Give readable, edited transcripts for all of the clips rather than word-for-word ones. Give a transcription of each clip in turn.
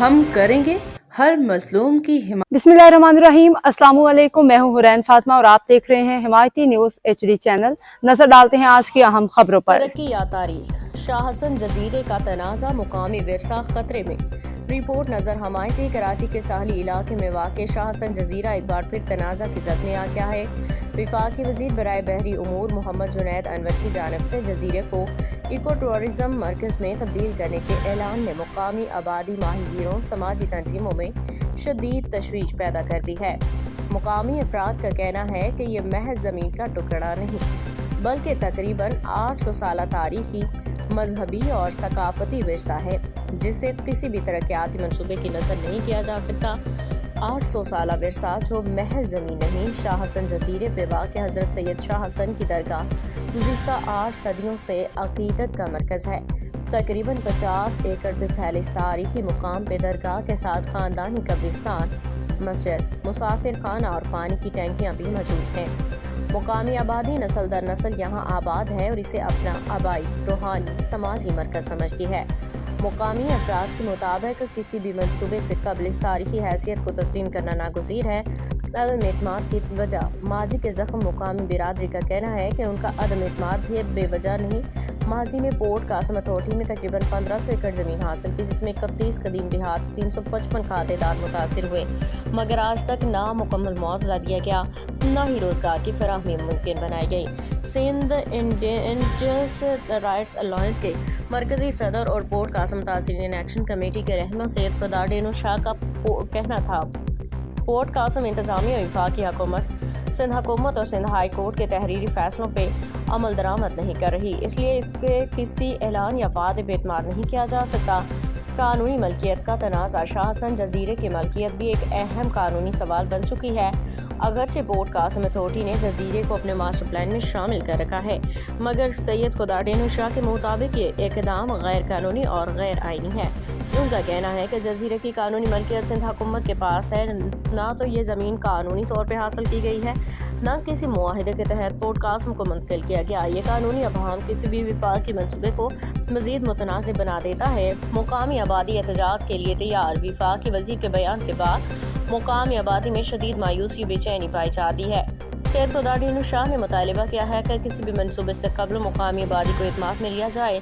हम करेंगे हर मजलूम की हिमायत। बिस्मिल्लाहिर्रहमानिर्रहीम। अस्सलाम वालेकुम। मैं हूं हुरैन फातिमा और आप देख रहे हैं हिमायती न्यूज़ HD चैनल। नजर डालते हैं आज की अहम खबरों पर। तरक्की या तारीख, शाह हसन जजीरे का तनाज़ा मुकामी विरसा खतरे में। रिपोर्ट नजर हमायती कराची के साहली इलाके में वाक़ शाह हसन जजीरा एक बार फिर तनाज़ा की जद में आ गया है। वफाकी वज़ीर बराए बहरी उमूर मोहम्मद जुनैद अनवर की जानिब से जजीरे को इको टूरिज़म मरकज़ में तब्दील करने के ऐलान ने मुकामी आबादी, माहिगीरों, समाजी तंजीमों में शदीद तशवीश पैदा कर दी है। मुकामी अफराद का कहना है कि ये महज ज़मीन का टुकड़ा नहीं बल्कि तकरीबन 800 साल तारीखी, मजहबी और सकाफती विरसा है जिसे किसी भी तरक्याती मंसूबे की नज़र नहीं किया जा सकता। 800 साल विरसा जो महज ज़मीन नहीं, शाह हसन जजीरे पे वाक़ हज़रत सैयद शाह हसन की दरगाह गुज़िश्ता 8 सदियों से अक़ीदत का मरकज़ है। तकरीबन 50 एकड़ पे फैले इस तारीखी मुकाम पे दरगाह के साथ ख़ानदानी कब्रिस्तान, मस्जिद, मुसाफिर खाना और पानी की टैंकियाँ भी मौजूद हैं। मुकामी आबादी नस्ल दर नस्ल यहाँ आबाद है और इसे अपना आबाई, रूहानी, समाजी मरकज़ समझती है। मुकामी अफराद के मुताबिक किसी भी मंसूबे से कबल इस तारीखी हैसियत को तस्लीम करना नागुज़ीर है। अदम एतमाद की वजह माजी के ज़ख्म मुकामी बिरादरी का कहना है कि उनका अदम एतमाद ये बेवजह नहीं। माजी में पोर्ट कासिम अथॉरिटी ने तकरीबन 1500 एकड़ ज़मीन हासिल की जिसमें 31 कदीम देहात, 355 खातेदार मुतासिर हुए, मगर आज तक ना मुकम्मल मुआवजा दिया गया, ना ही रोज़गार की फराहमी मुमकिन बनाई गई। सिंध इंडियंस राइट्स अलायंस के मरकज़ी सदर और पोर्ट कासिम मुतासिरीन एक्शन कमेटी के रहनुमा सैयद खुदा डेनो शाह का कहना था पोर्ट कासिम इंतज़ामिया और वफाकी हुकूमत, सिंध हुकूमत और सिंध हाई कोर्ट के तहरीरी फैसलों पे अमल दरामद नहीं कर रही, इसलिए इसके किसी ऐलान या वादे पे एतमाद नहीं किया जा सकता। कानूनी मलकियत का तनाज़ा, शाह हसन जजीरे की मलकियत भी एक अहम कानूनी सवाल बन चुकी है। अगरचे पोर्ट कासिम अथॉरिटी ने जजीरे को अपने मास्टर प्लान में शामिल कर रखा है, मगर सैयद खुदा डेनो शाह के मुताबिक ये इक़दाम गैर कानूनी और गैर आइनी है। उनका कहना है कि जजीरे की कानूनी मलकियत सिंध हुकूमत के पास है, ना तो ये ज़मीन कानूनी तौर पर हासिल की गई है, ना किसी मुआहिदे के तहत पोर्ट कासिम को मुंतकिल किया गया। ये कानूनी अभाम किसी भी वफाकी मंसूबे को मज़ीद मुतनाज़िब बना देता है। मुकामी आबादी एहतजाज के लिए तैयार, वफाकी वज़ीर के बयान के बाद मुकामी आबादी में शदीद मायूसी, बेचैनी पाई जाती है। सैयद खुदा डेनो शाह ने मुतालिबा किया है कि किसी भी मंसूबे से कबल मुकामी आबादी को एतमाद में लिया जाए।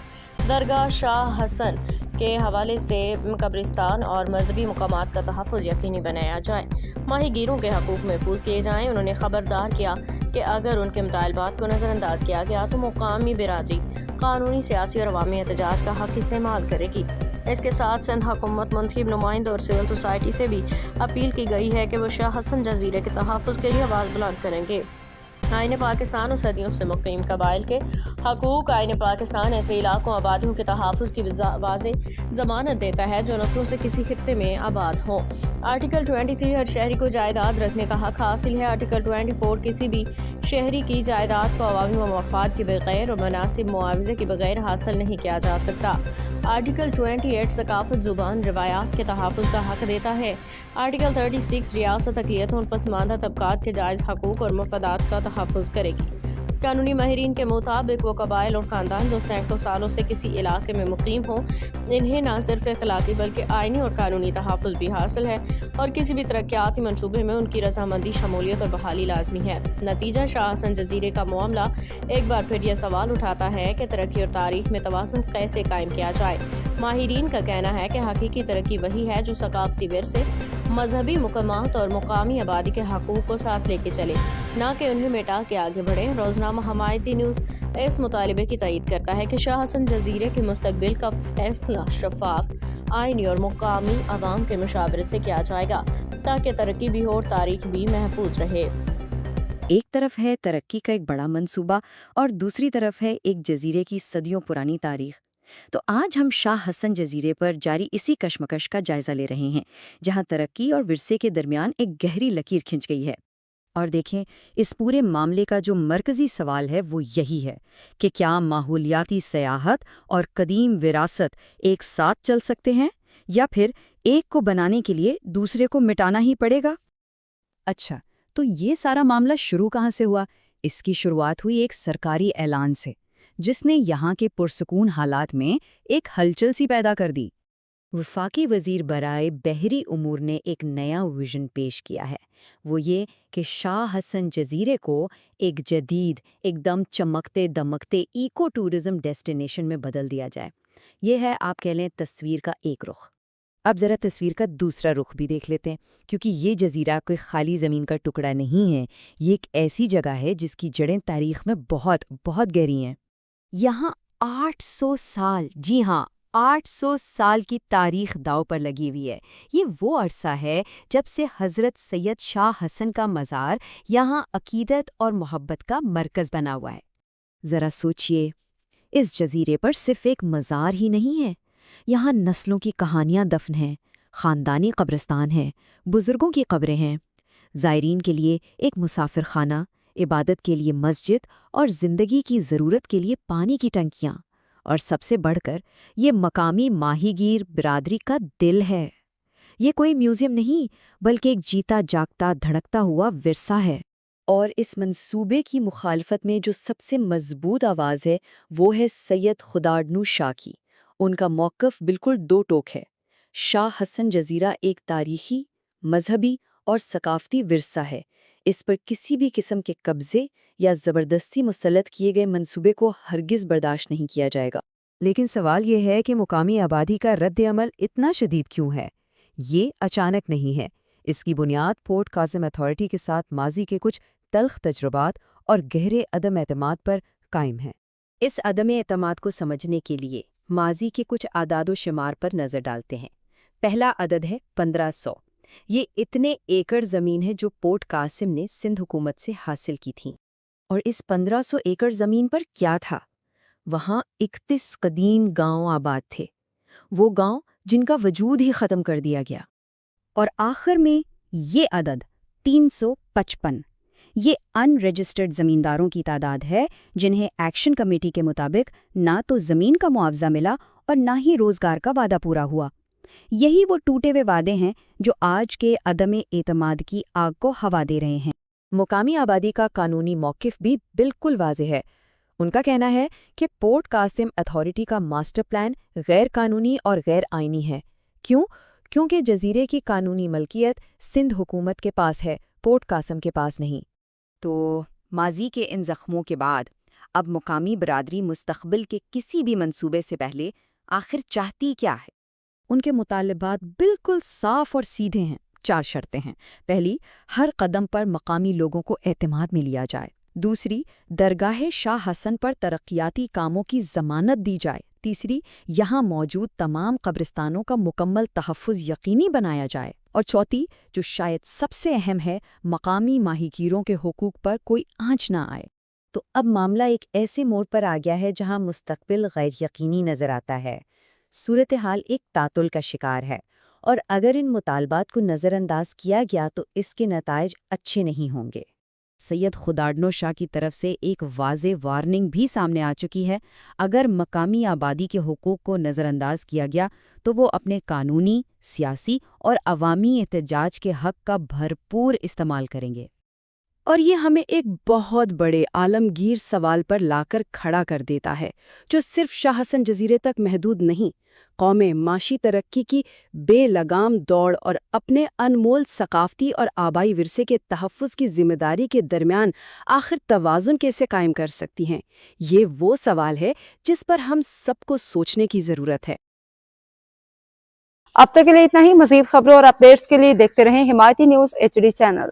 दरगाह शाह हसन के हवाले से कब्रिस्तान और मजहबी मकामात का तहफ़्फ़ुज़ यकीनी बनाया जाए, माहीगीरों के हकूक़ महफूज किए जाएँ। उन्होंने खबरदार किया कि अगर उनके मुतालबात को नज़रअंदाज किया गया तो मुकामी बिरादरी कानूनी, सियासी और अवामी एहतजाज का हक़ इस्तेमाल करेगी। इसके साथ सिंध हुकूमत, मुंतखब नुमाइंदों और सिविल सोसाइटी से भी अपील की गई है कि वो शाह हसन जजीरे के तहफ़्फ़ुज़ के लिए आवाज़ बुलंद करेंगे। आईन पाकिस्तान और सदियों से मुक़ीम कबाइल के हकूक़, आईन पाकिस्तान ऐसे इलाकों आबादियों के तहफ़्फ़ुज़ की वाज़ेह ज़मानत देता है जो नस्लों से किसी खित्ते में आबाद हों। आर्टिकल 23 हर शहरी को जायदाद रखने का हक़ हासिल है। आर्टिकल 24 किसी भी शहरी की जायदाद को अवामी मफाद के बगैर और मुनासिब मुआवजे के बगैर हासिल नहीं किया जा सकता। आर्टिकल 28 सकाफ़त, ज़ुबान, रवायात के तहफ़्फ़ुज़ का हक़ देता है। आर्टिकल 36 रियासत अक़लियतों और पसमानदा तबक़ात के जायज़ हकूक़ और मफादात का तहफ़्फ़ुज़ करेगी। कानूनी माहिरीन के मुताबिक वो कबाइल और ख़ानदान जो सैकड़ों सालों से किसी इलाके में मुक़ीम हों, इन्हें न सिर्फ अखलाकी बल्कि आइनी और कानूनी तहफ़्फ़ुज़ भी हासिल है और किसी भी तरक्याती मनसूबे में उनकी रज़ामंदी, शमूलियत और बहाली लाजमी है। नतीजा, शाह हसन जजीरे का मामला एक बार फिर यह सवाल उठाता है कि तरक्की और तारीख में तवाज़ुन कैसे कायम किया जाए। माहिरीन का कहना है कि हकीकी तरक्की वही है जो सकाफ़ती विरसे, मजहबी मुकामात और मुकामी आबादी के हकूक़ को साथ लेके चले, ना कि उन्हें मिटा के आगे बढ़े। रोज़नामा हमायती न्यूज़ इस मुतालिबे की तईद करता है कि शाह हसन जजीरे के मुस्तकबिल का फैसला शफ़ाफ, आइनी और मुकामी अवाम के मुशावरत से किया जाएगा ताकि तरक्की भी हो और तारीख भी महफूज रहे। एक तरफ है तरक्की का एक बड़ा मंसूबा और दूसरी तरफ है एक जजीरे की सदियों पुरानी तारीख। तो आज हम शाह हसन जजीरे पर जारी इसी कशमकश का जायजा ले रहे हैं, जहां तरक्की और विरसे के दरमियान एक गहरी लकीर खिंच गई है। और देखें, इस पूरे मामले का जो मरकज़ी सवाल है वो यही है कि क्या माहौलियाती सयाहत और कदीम विरासत एक साथ चल सकते हैं, या फिर एक को बनाने के लिए दूसरे को मिटाना ही पड़ेगा। अच्छा, तो ये सारा मामला शुरू कहाँ से हुआ? इसकी शुरुआत हुई एक सरकारी ऐलान से, जिसने यहाँ के पुरसकून हालात में एक हलचल सी पैदा कर दी। वफाकी वज़ीर बराए बहरी उमूर ने एक नया विज़न पेश किया है। वो ये कि शाह हसन जज़ीरे को एक जदीद, एकदम चमकते दमकते इको टूरिज़्म डेस्टिनेशन में बदल दिया जाए। ये है, आप कह लें, तस्वीर का एक रुख। अब ज़रा तस्वीर का दूसरा रुख भी देख लेते हैं, क्योंकि ये जज़ीरा कोई खाली ज़मीन का टुकड़ा नहीं है। ये एक ऐसी जगह है जिसकी जड़ें तारीख़ में बहुत बहुत गहरी हैं। यहाँ 800 साल, जी हाँ, 800 साल की तारीख दाव पर लगी हुई है। ये वो अरसा है जब से हज़रत सैयद शाह हसन का मज़ार यहाँ अकीदत और मोहब्बत का मरकज़ बना हुआ है। ज़रा सोचिए, इस जज़ीरे पर सिर्फ़ एक मज़ार ही नहीं है, यहाँ नस्लों की कहानियाँ दफन हैं, ख़ानदानी कब्रिस्तान हैं, बुज़ुर्गों की कब्रें हैं, ज़ायरीन के लिए एक मुसाफिर खाना, इबादत के लिए मस्जिद और ज़िंदगी की ज़रूरत के लिए पानी की टंकियाँ, और सबसे बढ़कर ये मकामी माहीगीर बिरादरी का दिल है। ये कोई म्यूज़ियम नहीं, बल्कि एक जीता जागता धड़कता हुआ विरसा है। और इस मंसूबे की मुखालफत में जो सबसे मजबूत आवाज़ है, वो है सैयद खुदार्डनू शाह की। उनका मौक़िफ़ बिल्कुल दो टोक है। शाह हसन जज़ीरा एक तारीख़ी, मजहबी और सकाफ़ती विरसा है। इस पर किसी भी किस्म के कब्ज़े या ज़बरदस्ती मुसल्लत किए गए मंसूबे को हरगिज़ बर्दाश्त नहीं किया जाएगा। लेकिन सवाल ये है कि मुकामी आबादी का रद्द-ए-अमल इतना शदीद क्यों है? ये अचानक नहीं है। इसकी बुनियाद पोर्ट कासिम अथॉरिटी के साथ माजी के कुछ तल्ख़ तजुर्बात और गहरे अदम एतमाद पर कायम है। इस अदम एतमाद को समझने के लिए माजी के कुछ आदाद व शुमार पर नज़र डालते हैं। पहला अदद है 1500। ये इतने एकड़ ज़मीन है जो पोर्ट कासिम ने सिंध हुकूमत से हासिल की थी। और इस 1500 एकड़ ज़मीन पर क्या था? वहाँ 31 कदीम गांव आबाद थे, वो गांव जिनका वजूद ही ख़त्म कर दिया गया। और आखिर में ये अदद 355, ये अनरजिस्टर्ड ज़मींदारों की तादाद है जिन्हें एक्शन कमेटी के मुताबिक ना तो ज़मीन का मुआवजा मिला और ना ही रोज़गार का वादा पूरा हुआ। यही वो टूटे हुए वादे हैं जो आज के अदम एतमाद की आग को हवा दे रहे हैं। मुकामी आबादी का कानूनी मौक़िफ़ भी बिल्कुल वाज़ेह है। उनका कहना है कि पोर्ट कासिम अथॉरिटी का मास्टर प्लान गैर कानूनी और गैर आइनी है। क्यों? क्योंकि जज़ीरे की कानूनी मलकियत सिंध हुकूमत के पास है, पोर्ट कासिम के पास नहीं। तो माजी के इन ज़ख्मों के बाद अब मुकामी बरादरी मुस्तक़बिल के किसी भी मंसूबे से पहले आखिर चाहती क्या है? उनके मुतालबात बिल्कुल साफ और सीधे हैं। 4 शर्तें हैं। पहली, हर कदम पर मकामी लोगों को एतमाद में लिया जाए। दूसरी, दरगाह शाह हसन पर तरक्याती कामों की ज़मानत दी जाए। तीसरी, यहाँ मौजूद तमाम कब्रिस्तानों का मुकम्मल तहफ़्फ़ुज़ यकीनी बनाया जाए। और चौथी, जो शायद सबसे अहम है, मकामी माहीगीरों के हुकूक पर कोई आंच ना आए। तो अब मामला एक ऐसे मोड़ पर आ गया है जहाँ मुस्तक़बिल गैर यकीनी नज़र आता है। सूरत हाल एक तातुल का शिकार है, और अगर इन मुतालबात को नज़रअंदाज किया गया तो इसके नताइज अच्छे नहीं होंगे। सैयद खुदार्डनो शाह की तरफ से एक वाज़े वार्निंग भी सामने आ चुकी है। अगर मकामी आबादी के हुकूक को नज़रअंदाज किया गया तो वो अपने कानूनी, सियासी और अवामी एहतजाज के हक़ का भरपूर इस्तेमाल करेंगे। और ये हमें एक बहुत बड़े आलमगीर सवाल पर लाकर खड़ा कर देता है, जो सिर्फ शाह हसन जज़ीरे तक महदूद नहीं, कौमें माशी तरक्की की बेलगाम दौड़ और अपने अनमोल सकाफ़ती और आबाई विरसे के तहफ़्फ़ुज़ की जिम्मेदारी के दरमियान आखिर तवाज़ुन कैसे कायम कर सकती हैं। ये वो सवाल है जिस पर हम सबको सोचने की ज़रूरत है। अब तक के लिए इतना ही। मज़ीद खबरों और अपडेट्स के लिए देखते रहें हिमायती न्यूज़ HD चैनल।